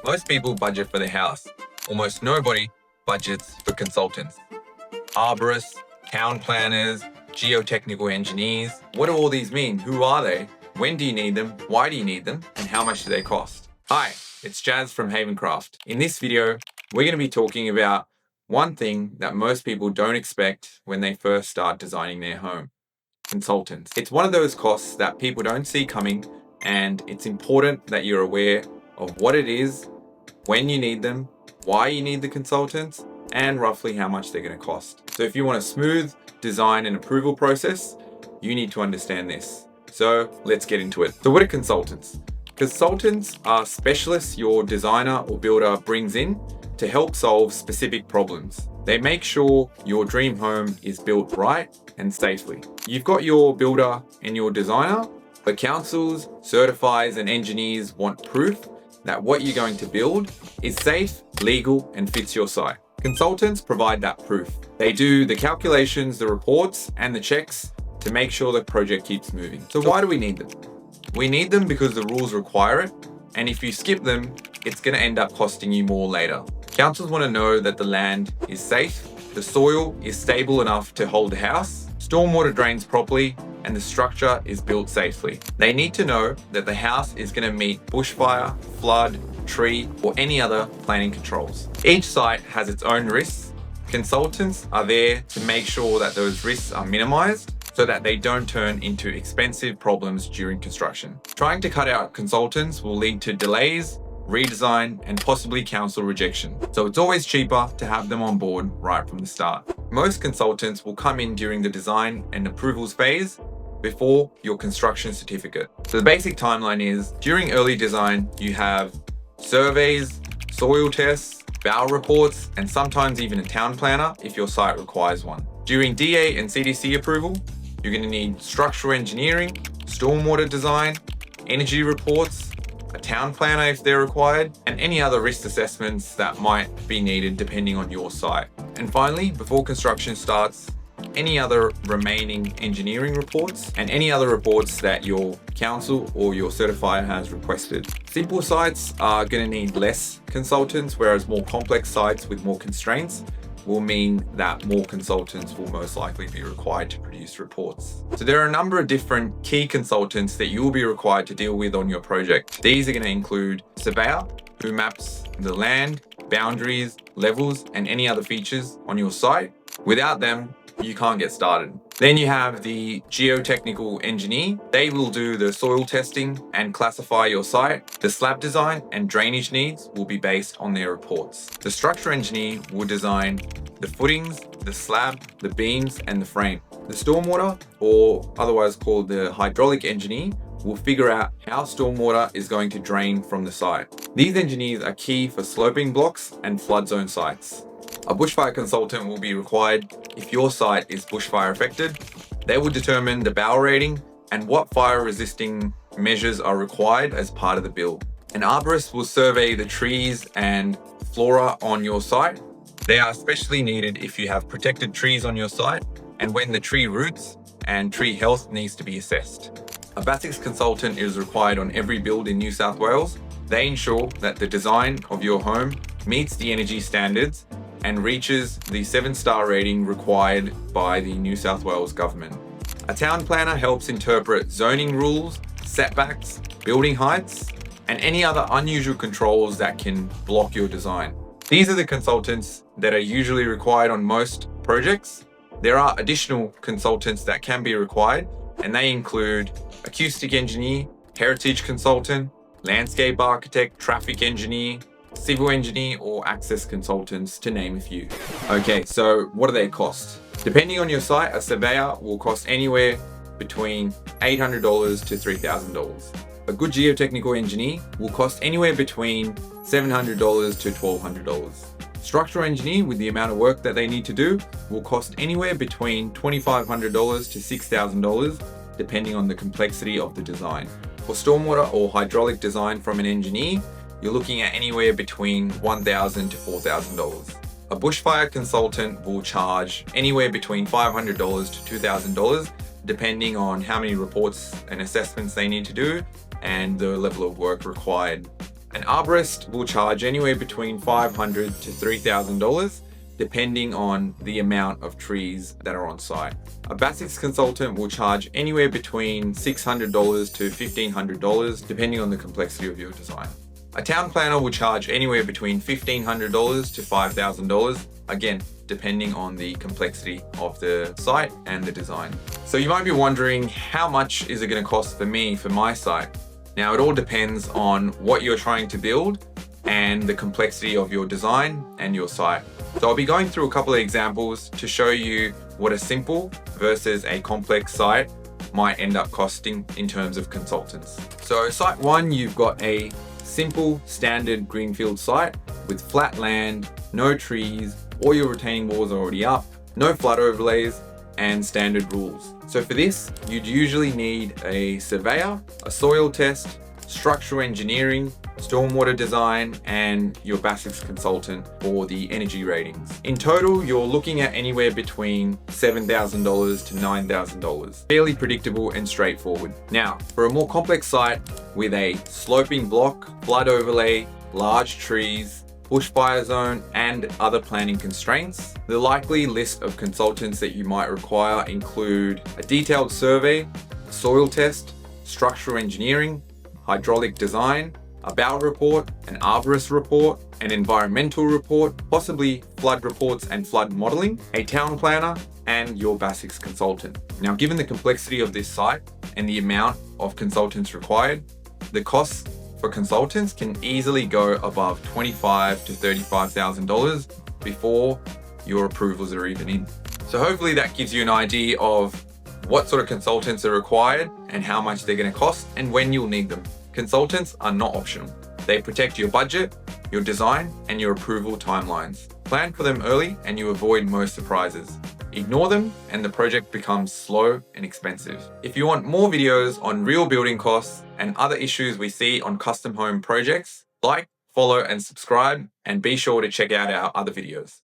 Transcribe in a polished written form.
Most people budget for their house. Almost nobody budgets for consultants. Arborists, town planners, geotechnical engineers. What do all these mean? Who are they? When do you need them? Why do you need them? And how much do they cost? Hi, it's Jazz from Havencraft. In this video, we're going to be talking about one thing that most people don't expect when they first start designing their home. Consultants. It's one of those costs that people don't see coming, and it's important that you're aware of what it is, when you need them, why you need the consultants, and roughly how much they're going to cost. So if you want a smooth design and approval process, you need to understand this. So let's get into it. So what are consultants? Consultants are specialists your designer or builder brings in to help solve specific problems. They make sure your dream home is built right and safely. You've got your builder and your designer, but councils, certifiers, and engineers want proof that what you're going to build is safe, legal, and fits your site. Consultants provide that proof. They do the calculations, the reports, and the checks to make sure the project keeps moving. So why do we need them? We need them because the rules require it, and if you skip them, it's going to end up costing you more later. Councils want to know that the land is safe, the soil is stable enough to hold a house, stormwater drains properly, and the structure is built safely. They need to know that the house is going to meet bushfire, flood, tree, or any other planning controls. Each site has its own risks. Consultants are there to make sure that those risks are minimized so that they don't turn into expensive problems during construction. Trying to cut out consultants will lead to delays, redesign, and possibly council rejection. So it's always cheaper to have them on board right from the start. Most consultants will come in during the design and approvals phase before your construction certificate. So the basic timeline is, during early design, you have surveys, soil tests, bow reports, and sometimes even a town planner if your site requires one. During DA and CDC approval, you're going to need structural engineering, stormwater design, energy reports, a town planner if they're required, and any other risk assessments that might be needed depending on your site. And finally, before construction starts, any other remaining engineering reports and any other reports that your council or your certifier has requested. Simple sites are going to need less consultants, whereas more complex sites with more constraints will mean that more consultants will most likely be required to produce reports. So there are a number of different key consultants that you will be required to deal with on your project. These are going to include a surveyor, who maps the land, boundaries, levels, and any other features on your site. Without them, you can't get started. Then you have the geotechnical engineer. They will do the soil testing and classify your site. The slab design and drainage needs will be based on their reports. The structural engineer will design the footings, the slab, the beams, and the frame. The stormwater, or otherwise called the hydraulic engineer, will figure out how stormwater is going to drain from the site. These engineers are key for sloping blocks and flood zone sites. A bushfire consultant will be required if your site is bushfire affected. They will determine the bow rating and what fire resisting measures are required as part of the build. An arborist will survey the trees and flora on your site. They are especially needed if you have protected trees on your site and when the tree roots and tree health needs to be assessed. A basics consultant is required on every build in New South Wales. They ensure that the design of your home meets the energy standards and reaches the 7-star rating required by the New South Wales government. A town planner helps interpret zoning rules, setbacks, building heights, and any other unusual controls that can block your design. These are the consultants that are usually required on most projects. There are additional consultants that can be required, and they include acoustic engineer, heritage consultant, landscape architect, traffic engineer, civil engineer, or access consultants, to name a few. Okay, so what do they cost? Depending on your site, a surveyor will cost anywhere between $800 to $3,000. A good geotechnical engineer will cost anywhere between $700 to $1,200. Structural engineer, with the amount of work that they need to do, will cost anywhere between $2,500 to $6,000, depending on the complexity of the design. For stormwater or hydraulic design from an engineer, you're looking at anywhere between $1,000 to $4,000. A bushfire consultant will charge anywhere between $500 to $2,000, depending on how many reports and assessments they need to do and the level of work required. An arborist will charge anywhere between $500 to $3,000 depending on the amount of trees that are on site. A basics consultant will charge anywhere between $600 to $1,500 depending on the complexity of your design. A town planner will charge anywhere between $1,500 to $5,000, again, depending on the complexity of the site and the design. So you might be wondering, how much is it going to cost for me for my site? Now, it all depends on what you're trying to build and the complexity of your design and your site. So I'll be going through a couple of examples to show you what a simple versus a complex site might end up costing in terms of consultants. So site one, you've got a simple standard greenfield site with flat land, no trees, all your retaining walls are already up, no flood overlays, and standard rules. So for this, you'd usually need a surveyor, a soil test, structural engineering, stormwater design, and your basics consultant for the energy ratings. In total, you're looking at anywhere between $7,000 to $9,000. Fairly predictable and straightforward. Now, for a more complex site with a sloping block, flood overlay, large trees, bushfire zone, and other planning constraints, the likely list of consultants that you might require include a detailed survey, a soil test, structural engineering, hydraulic design, a bow report, an arborist report, an environmental report, possibly flood reports and flood modeling, a town planner, and your basics consultant. Now, given the complexity of this site and the amount of consultants required, the costs for consultants can easily go above $25,000 to $35,000 before your approvals are even in. So hopefully that gives you an idea of what sort of consultants are required and how much they're going to cost and when you'll need them. Consultants are not optional. They protect your budget, your design, and your approval timelines. Plan for them early and you avoid most surprises. Ignore them and the project becomes slow and expensive. If you want more videos on real building costs and other issues we see on custom home projects, like, follow, and subscribe, and be sure to check out our other videos.